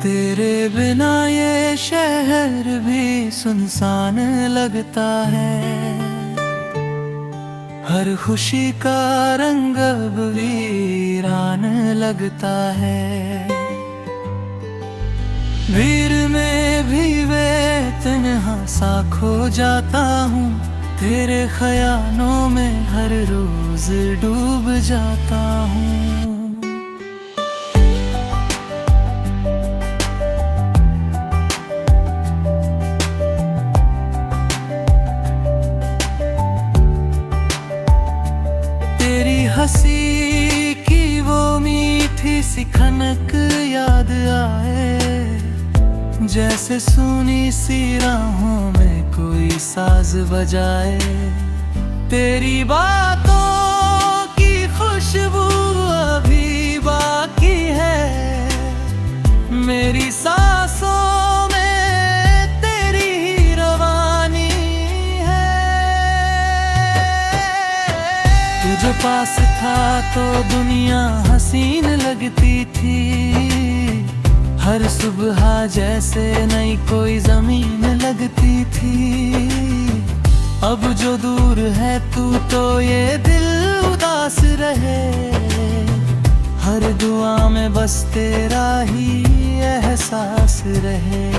तेरे बिना ये शहर भी सुनसान लगता है। हर खुशी का रंग अब वीरान लगता है। भीड़ में भी वे तन्हा सा खो जाता हूँ। तेरे ख्यालों में हर रोज डूब जाता हूँ। तेरी हंसी की वो मीठी सी खनक याद आए, जैसे सुनी सी राहों में कोई साज बजाए। तेरी बातों की खुशबू अभी बाकी है, मेरी सांसों में तेरी ही रवानी है। तुझे पास था तो दुनिया हसीन लगती थी। हर सुबह जैसे नई कोई जमीन लगती थी। अब जो दूर है तू तो ये दिल उदास रहे। हर दुआ में बस तेरा ही एहसास रहे।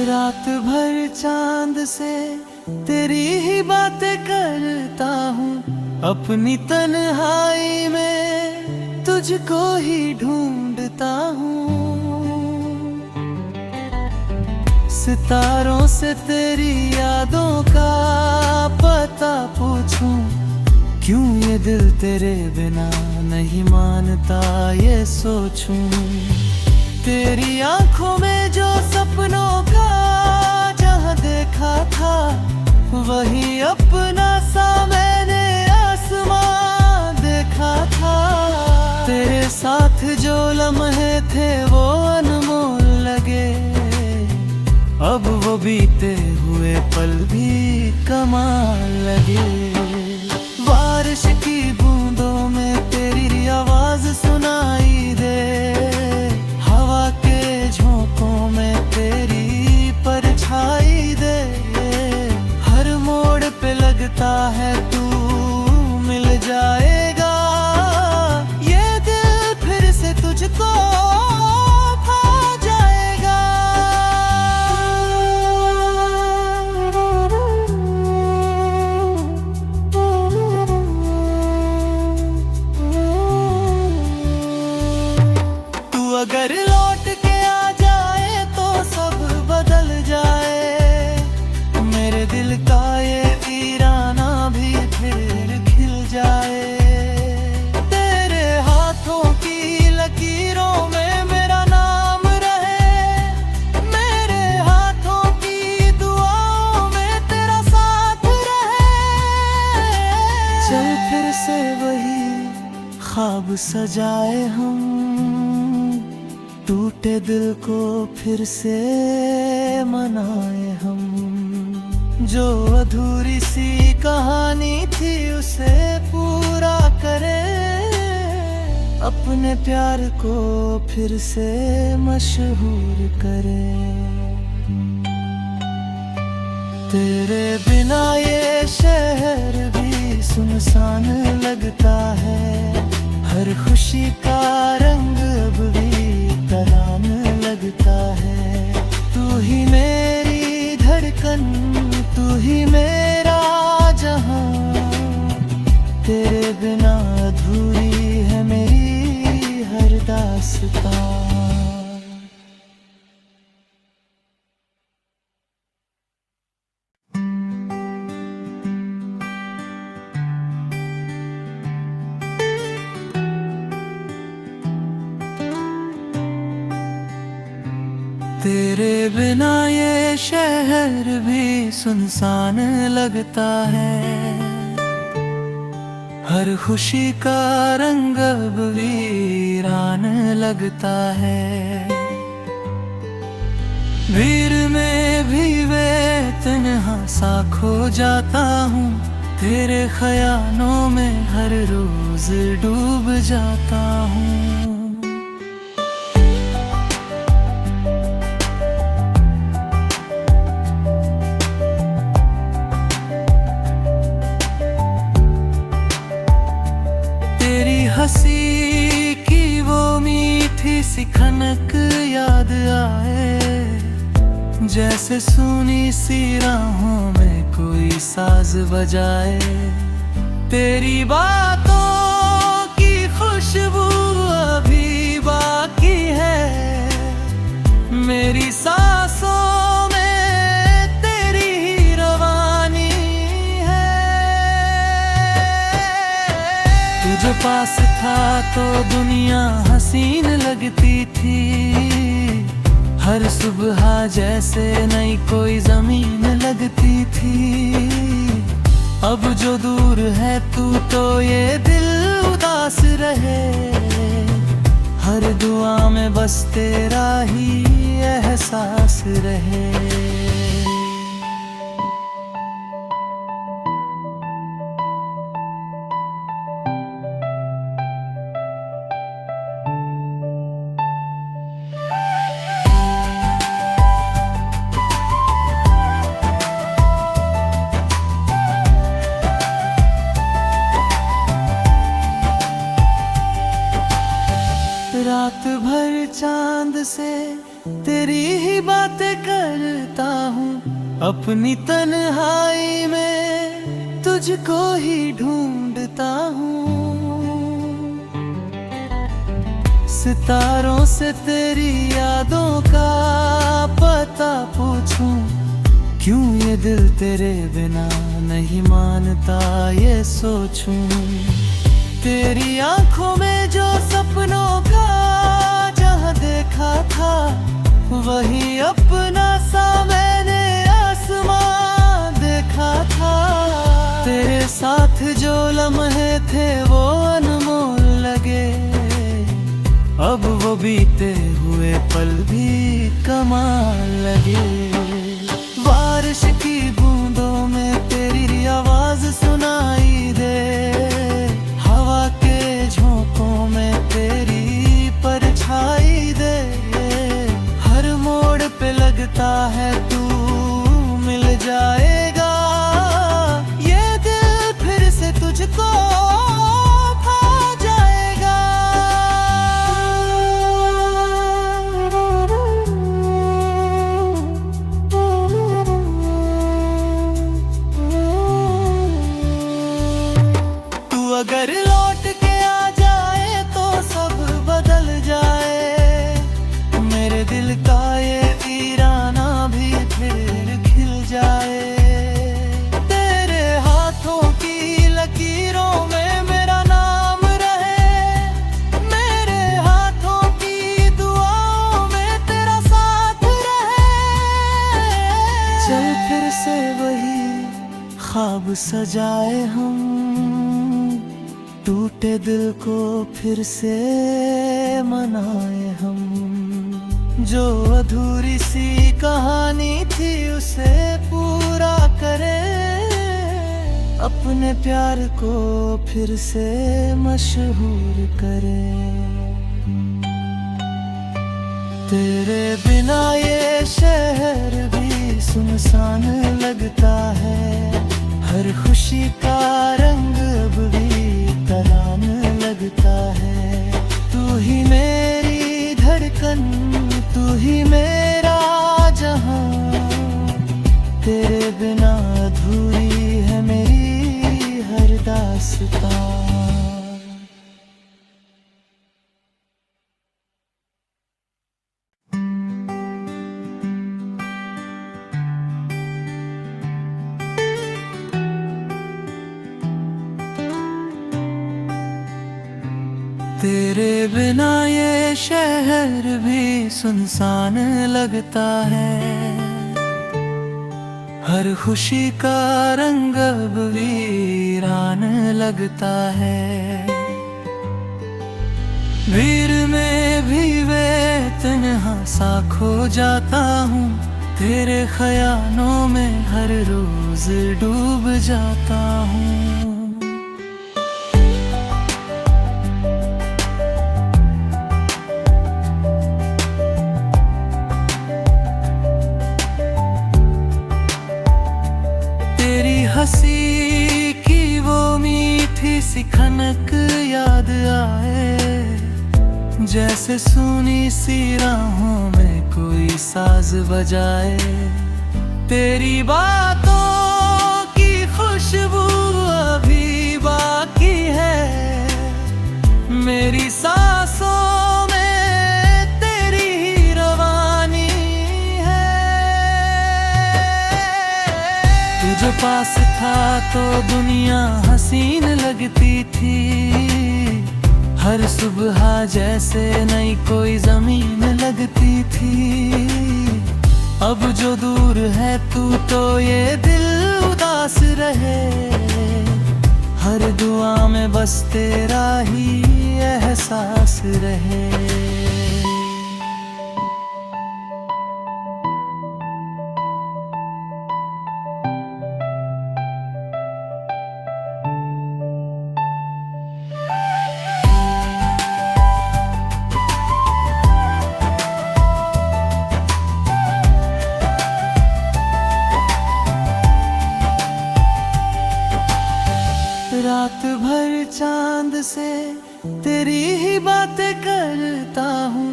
रात भर चांद से तेरी ही बातें करता हूँ। अपनी तन्हाई में तुझको ही ढूंढता हूँ। सितारों से तेरी यादों का पता पूछूं। क्यों ये दिल तेरे बिना नहीं मानता ये सोचूं। तेरी आंखों में जो सपनों का जहां देखा था, वही अपना सा मैंने आसमां देखा था। तेरे साथ जो लम्हे थे वो अनमोल लगे। अब वो बीते हुए पल भी कमाल लगे। बारिश की बूंदों में तेरी आवाज सुनाई दे। हवा के झोंकों में तेरी परछाई दे। हर मोड़ पे लगता है तू मिल जाएगा। ये दिल फिर से तुझको पा जाएगा। तू अगर लौट के आ जाए तो सब बदल जाए। मेरे दिल का ये वीराना भी फिर खिल जाए। तेरे हाथों की लकीरों में मेरा नाम रहे। मेरे हाथों की दुआओं में तेरा साथ रहे। चल फिर से वही ख्वाब सजाए हम। टूटे दिल को फिर से मनाए हम। जो अधूरी सी कहानी थी उसे पूरा करे। अपने प्यार को फिर से मशहूर करे। तेरे बिना ये शहर भी सुनसान लगता है। हर खुशी का रंग अब भी तरान लगता है। तू ही मेरी धड़कन, तू ही मेरा जहां। तेरे बिना अधूरी है मेरी हर दास्तां। तेरे बिना ये शहर भी सुनसान लगता है, हर खुशी का रंग अब वीरान लगता है। भीड़ में भी वे तन्हा सा खो जाता हूँ, तेरे ख्यालों में हर रोज डूब जाता हूँ। तेरी हंसी की वो मीठी सी खनक याद आए, जैसे सुनी सी राहों में कोई साज बजाए। तेरी बातों की खुशबू अभी बाकी है, मेरी सांसों में तेरी ही रवानी है। तू जो पास था तो दुनिया हसीन लगती थी, हर सुबह जैसे नई कोई जमीन लगती थी। अब जो दूर है तू तो ये दिल उदास रहे, हर दुआ में बस तेरा ही एहसास रहे। रात भर चांद से तेरी ही बातें करता हूँ, अपनी तन्हाई में तुझको ही ढूंढता हूँ। सितारों से तेरी यादों का पता पूछूं, क्यों ये दिल तेरे बिना नहीं मानता ये सोचूं। तेरी आंखों में जो सपनों का जहां देखा था, वही अपना सा मैंने आसमां देखा था। तेरे साथ जो लम्हे थे वो अनमोल लगे, अब वो बीते हुए पल भी कमाल लगे। बारिश की बूंदों में तेरी आवाज सुनाई दे, झोंकों में तेरी परछाई दे। हर मोड़ पे लगता है तू मिल जाएगा, ये दिल फिर से तुझको पा जाएगा। तू अगर लौट के दिल का ये वीराना भी फिर खिल जाए। तेरे हाथों की लकीरों में मेरा नाम रहे, मेरे हाथों की दुआओं में तेरा साथ रहे। चल फिर से वही ख्वाब सजाए हम, टूटे दिल को फिर से मनाए हम। जो अधूरी सी कहानी थी उसे पूरा करे, अपने प्यार को फिर से मशहूर करे। तेरे बिना ये शहर भी सुनसान लगता है, हर खुशी का रंग अब भी तरान लगता है। तू ही मेरी धड़कन, तू ही मेरा जहां, तेरे बिना अधूरी है मेरी हर दास्तां। तेरे बिना ये शहर भी सुनसान लगता है। हर खुशी का रंग अब वीरान लगता है। भीड़ में भी वे तन्हा सा खो जाता हूँ। तेरे ख्यालों में हर रोज डूब जाता हूँ। तेरी हंसी की वो मीठी सी खनक याद आए, जैसे सुनी सी राहों में कोई साज बजाए। तेरी बातों की खुशबू अभी बाकी है, मेरी सांसों में तेरी ही रवानी है। तू जो पास था तो दुनिया हसीन लगती थी। हर सुबह जैसे नई कोई जमीन लगती थी। अब जो दूर है तू तो ये दिल उदास रहे। हर दुआ में बस तेरा ही एहसास रहे। रात भर चांद से तेरी ही बातें करता हूँ।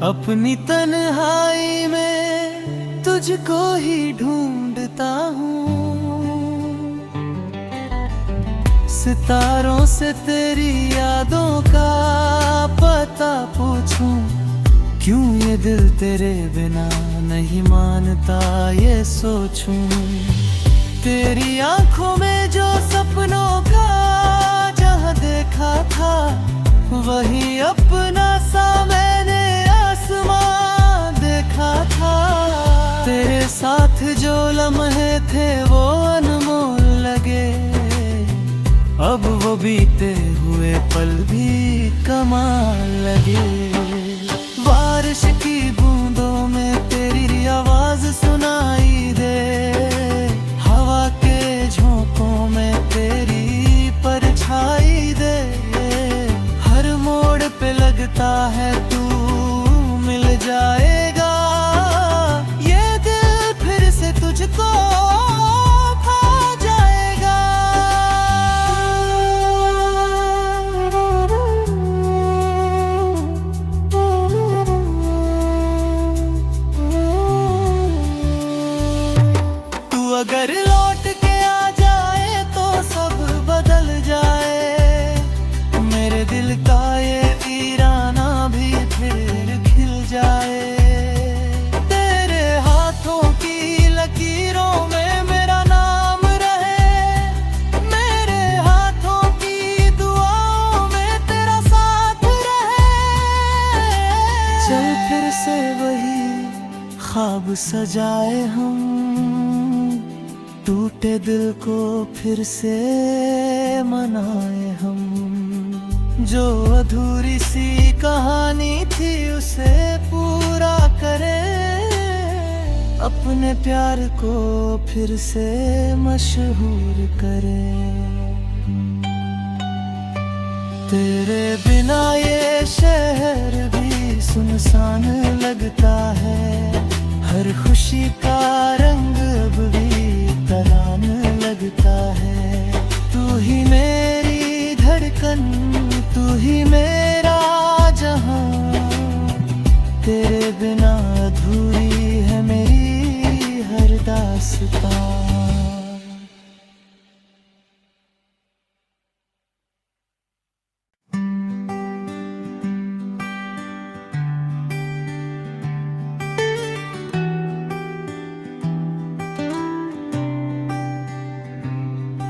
अपनी तन्हाई में तुझको ही ढूंढता हूँ। सितारों से तेरी यादों का पता पूछूं। क्यों ये दिल तेरे बिना नहीं मानता ये सोचूं। तेरी आंखों में जो सपनों का जहां देखा था, वही अपना सा मैंने आसमां देखा था। तेरे साथ जो लम्हे थे वो अनमोल लगे। अब वो बीते हुए पल भी कमाल लगे। बारिश की बूंदों में तेरी आवाज सुनाई दे। हवा के झोंकों में तेरी परछाई दे। हर मोड़ पे लगता है तू मिल जाएगा। ये दिल फिर से तुझको खा जाएगा। तू अगर लौट के आ जाए तो सब बदल जाए। मेरे दिल का ये वीराना भी फिर खिल जाए। तेरे हाथों की लकीरों में मेरा नाम रहे। मेरे हाथों की दुआओं में तेरा साथ रहे। चल फिर से वही ख्वाब सजाए हम। टूटे दिल को फिर से मनाए हम। जो अधूरी सी कहानी थी उसे पूरा करे। अपने प्यार को फिर से मशहूर करे। तेरे बिना ये शहर भी सुनसान लगता है। हर खुशी का रंग अब भी तरान लगता है। तू ही मेरी धड़कन, तू ही मेरा जहां। तेरे बिना अधूरी है मेरी हर दास्तां।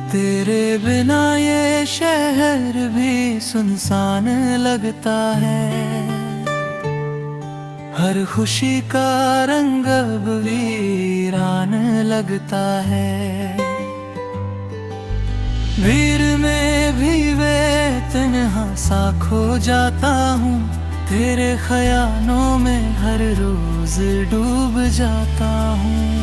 तेरे बिना ये शहर भी सुनसान लगता है, हर खुशी का रंग अब वीरान लगता है। भीड़ में भी वे तन्हा सा खो जाता हूँ, तेरे ख्यालों में हर रोज डूब जाता हूँ।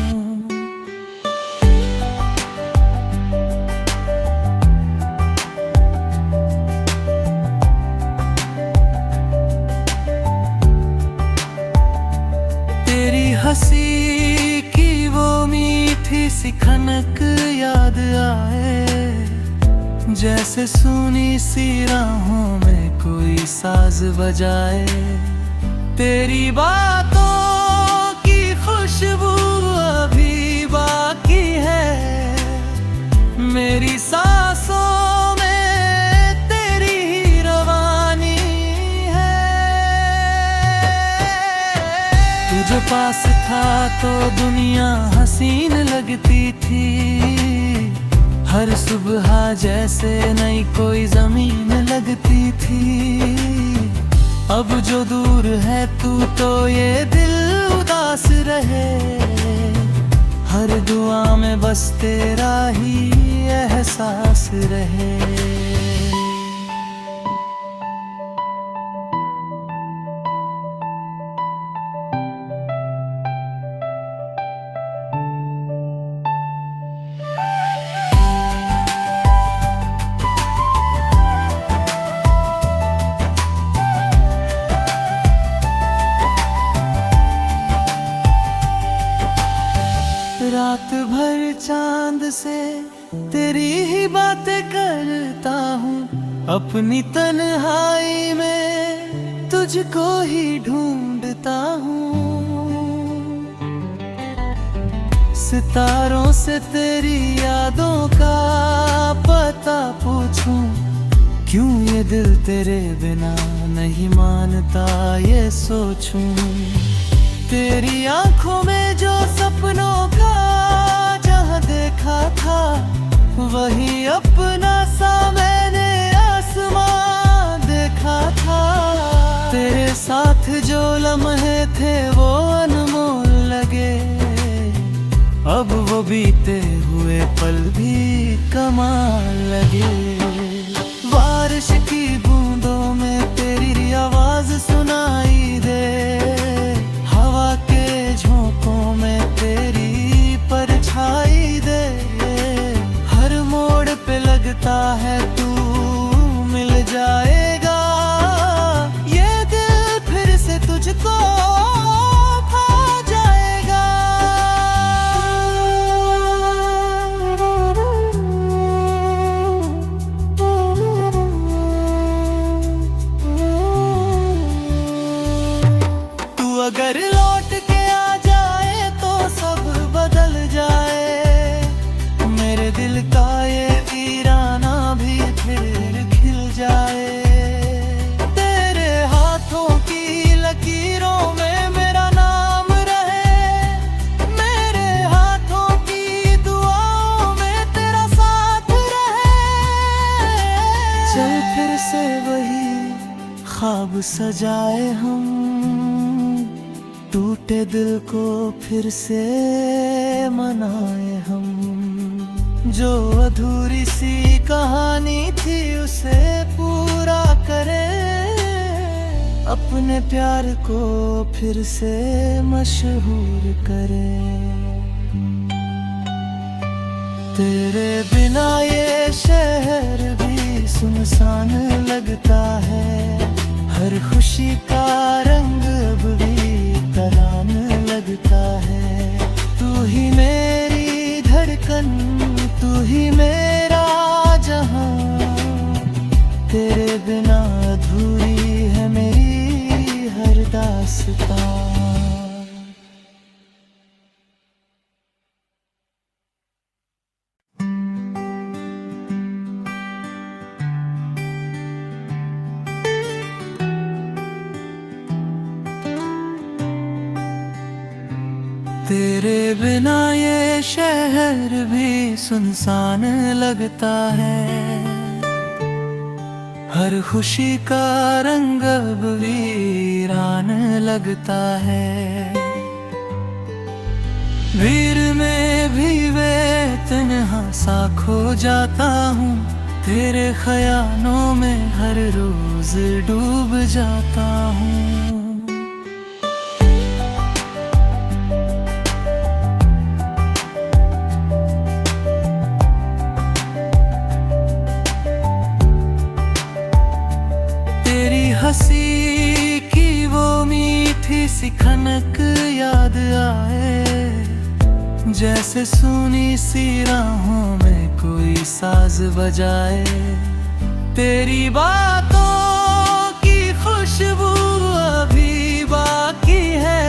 तेरी हंसी की वो मीठी सी खनक याद आए, जैसे सुनी सी राहों में कोई साज बजाए। तेरी बातों की खुशबू अभी बाकी है, मेरी सांसों में तेरी ही रवानी है। तुझे पास था तो दुनिया हसीन लगती थी, हर सुबह जैसे नई कोई जमीन लगती थी। अब जो दूर है तू तो ये दिल उदास रहे, हर दुआ में बस तेरा ही एहसास रहे। रात भर चांद से तेरी ही बातें करता हूँ, अपनी तन्हाई में तुझको ही ढूंढता हूँ। सितारों से तेरी यादों का पता पूछूं, क्यों ये दिल तेरे बिना नहीं मानता ये सोचूं। तेरी आंखों में जो सपनों का जहां देखा था, वही अपना सा मैंने आसमां देखा था। तेरे साथ जो लम्हे थे वो अनमोल लगे, अब वो बीते हुए पल भी कमाल लगे। बारिश की बूंदों में तेरी आवाज सुनाई दे, हवा के झोंकों में तेरी परछाई दे। हर मोड़ पे लगता है तू मिल जाएगा, ये दिल फिर से तुझको पा जाएगा। तू अगर लौट के आ जाए तो सब बदल जाए, मेरे दिल का ये वीराना भी फिर खिल जाए। तेरे हाथों की लकीरों में मेरा नाम रहे, मेरे हाथों की दुआओं में तेरा साथ रहे। चल फिर से वही ख्वाब सजाए हम, टूटे दिल को फिर से मनाए हम। जो अधूरी सी कहानी थी उसे पूरा करें, अपने प्यार को फिर से मशहूर करें। तेरे बिना ये शहर भी सुनसान लगता है, हर खुशी का रंग अब भी तरान लगता है। तू ही मेरी धड़कन, तू ही मेरा जहां, तेरे बिना अधूरी है मेरी हर दास्तां। तेरे बिना ये शहर भी सुनसान लगता है, हर खुशी का रंग अब वीरान लगता है। भीड़ में भी वे तन्हा सा खो जाता हूँ, तेरे ख्यालों में हर रोज डूब जाता हूँ। तेरी हंसी की वो मीठी सी खनक याद आए, जैसे सुनी सी राहों में कोई साज बजाए। तेरी बातों की खुशबू अभी बाकी है,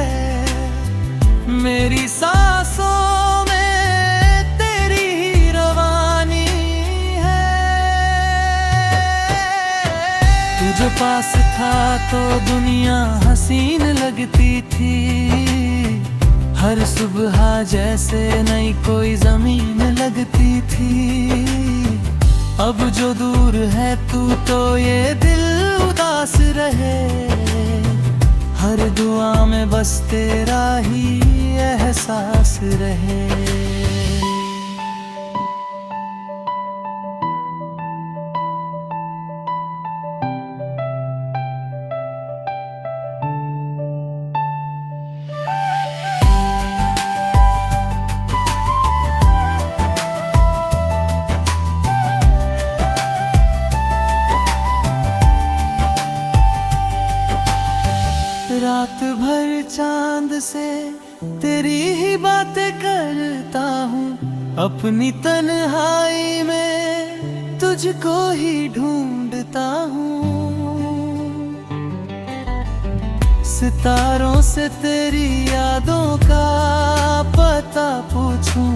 मेरी सांसों में तेरी ही रवानी है। तू जो पास था तो दुनिया हसीन लगती थी, हर सुबह जैसे नई कोई जमीन लगती थी। अब जो दूर है तू तो ये दिल उदास रहे, हर दुआ में बस तेरा ही एहसास रहे। रात भर चांद से तेरी ही बातें करता हूँ, अपनी तन्हाई में तुझको ही ढूंढता हूँ। सितारों से तेरी यादों का पता पूछूं,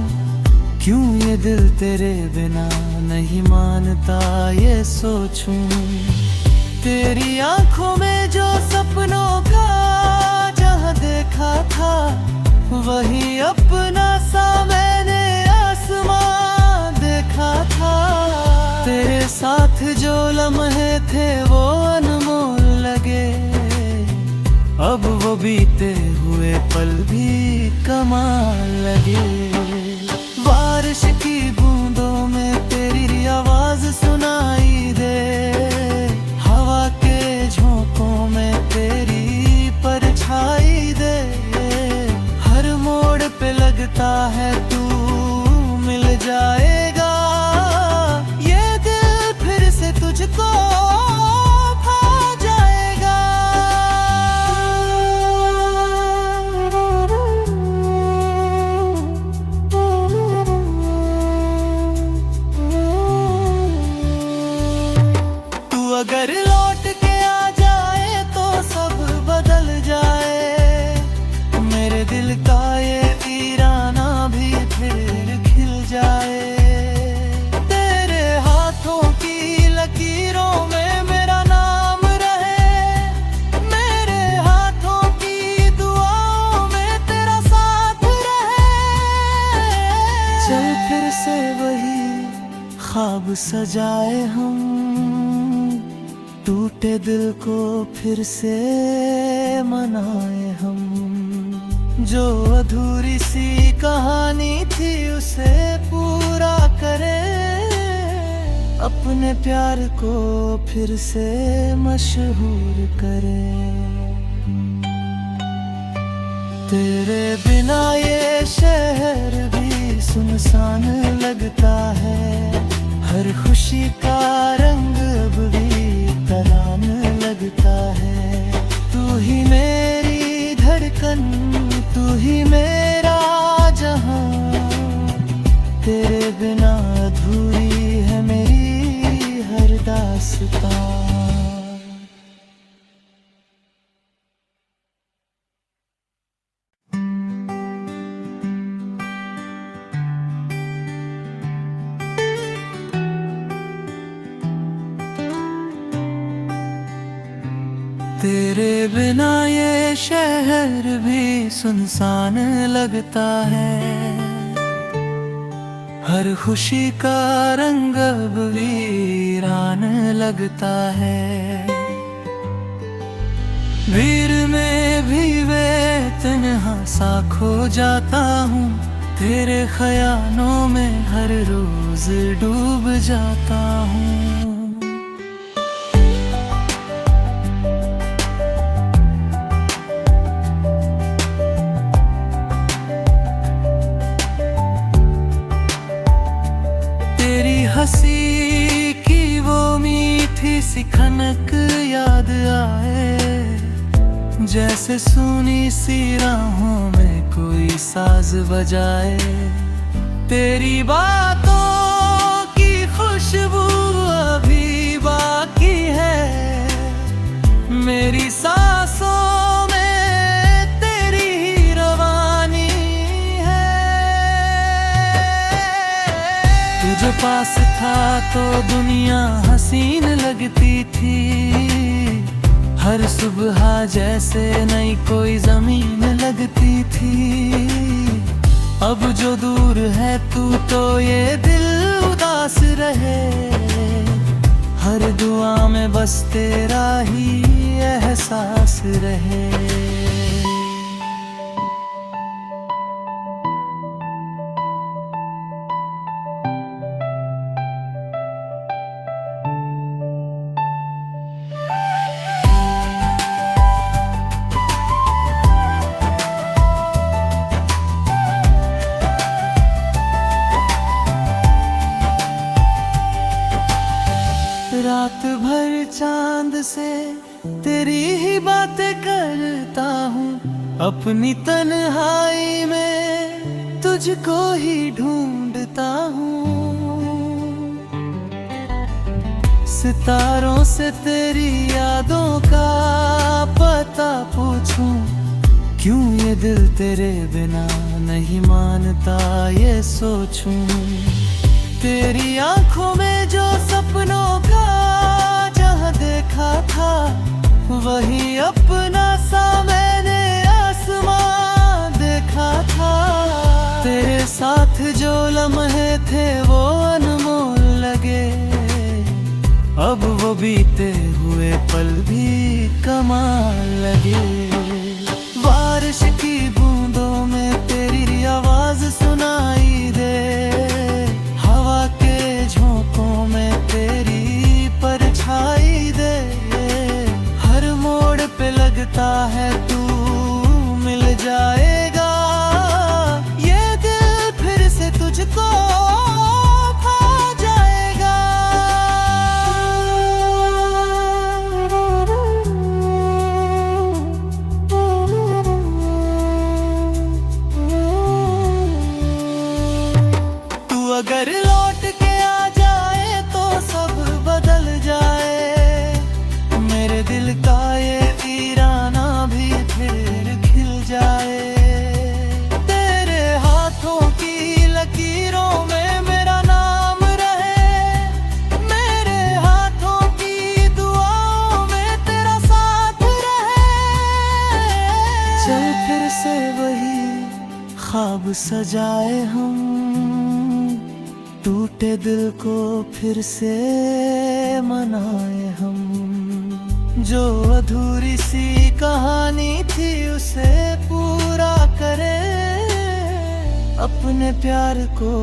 क्यों ये दिल तेरे बिना नहीं मानता ये सोचूं। तेरी आंखों में जो सपनों का जहां देखा था, वही अपना सा मैंने आसमां देखा था। तेरे साथ जो लम्हे थे वो अनमोल लगे, अब वो बीते हुए पल भी कमाल लगे। बारिश की बूंदों में तेरी आवाज सुनाई दे, हवा के झोंकों में तेरी परछाई दे। हर मोड़ पे लगता है तू मिल जाएगा, ये दिल फिर से तुझको भा जाएगा। तू अगर लौट के आ जाए तो सब बदल जाए, मेरे दिल का ये वीराना भी फिर खिल जाए। तेरे हाथों की लकीरों में मेरा नाम रहे, मेरे हाथों की दुआओं में तेरा साथ रहे। चल फिर से वही ख्वाब सजाए हम, टूटे दिल को फिर से मनाए हम। जो अधूरी सी कहानी थी उसे पूरा करें, अपने प्यार को फिर से मशहूर करें। तेरे बिना ये शहर भी सुनसान लगता है, हर खुशी का रंग अब भी तरान लगता है। तू ही मेरी धड़कन, तू ही मेरा जहां, तेरे बिना अधूरी है मेरी हर दास्तां। तेरे बिना ये शहर भी सुनसान लगता है, हर खुशी का रंग अब वीरान लगता है। भीड़ में भी वे तन्हा सा खो जाता हूँ, तेरे ख्यालों में हर रोज डूब जाता हूँ। तेरी हंसी की वो मीठी सी खनक याद आए, जैसे सुनी सी राहों में कोई साज बजाए। तेरी बातों की खुशबू अभी बाकी है, मेरी सांसों में तेरी ही रवानी है। तुझे पास था तो दुनिया हसीन लगती थी, हर सुबह जैसे नई कोई जमीन लगती थी। अब जो दूर है तू तो ये दिल उदास रहे, हर दुआ में बस तेरा ही एहसास रहे। रात भर चांद से तेरी ही बातें करता हूँ, अपनी तन्हाई में तुझको ही ढूंढता हूँ। सितारों से तेरी यादों का पता पूछूं, क्यों ये दिल तेरे बिना नहीं मानता ये सोचूं। तेरी आंखों में जो सपनों का जहां देखा था, वही अपना सा मैंने आसमां देखा था। तेरे साथ जो लम्हे थे वो अनमोल लगे, अब वो बीते हुए पल भी कमाल लगे। बारिश की बूंदों में तेरी आवाज सुनाई दे, हवा के झोंकों में तेरी परछाई दे। हर मोड़ पे लगता है तू मिल जाएगा, ये दिल फिर से तुझको पा जाएगा। तू अगर लौट के आ जाए तो सब बदल जाए, मेरे दिल का ये वीराना भी फिर खिल जाए। तेरे हाथों की लकीरों में मेरा नाम रहे, मेरे हाथों की दुआओं में तेरा साथ रहे। चल फिर से वही ख्वाब सजाए हम, टूटे दिल को फिर से मनाए हम। जो अधूरी सी कहानी थी उसे पूरा करे, अपने प्यार को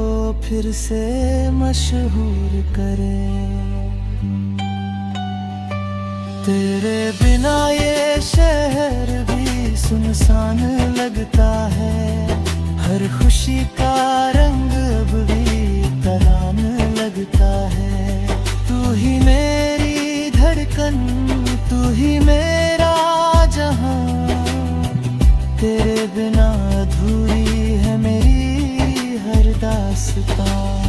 फिर से मशहूर करे। तेरे बिना ये शहर भी सुनसान लगता है, हर खुशी का रंग अब भी तरान लगता है। तू ही मेरी धड़कन, तू ही मेरा जहां, तेरे बिना अधूरी है मेरी हर दास्तां।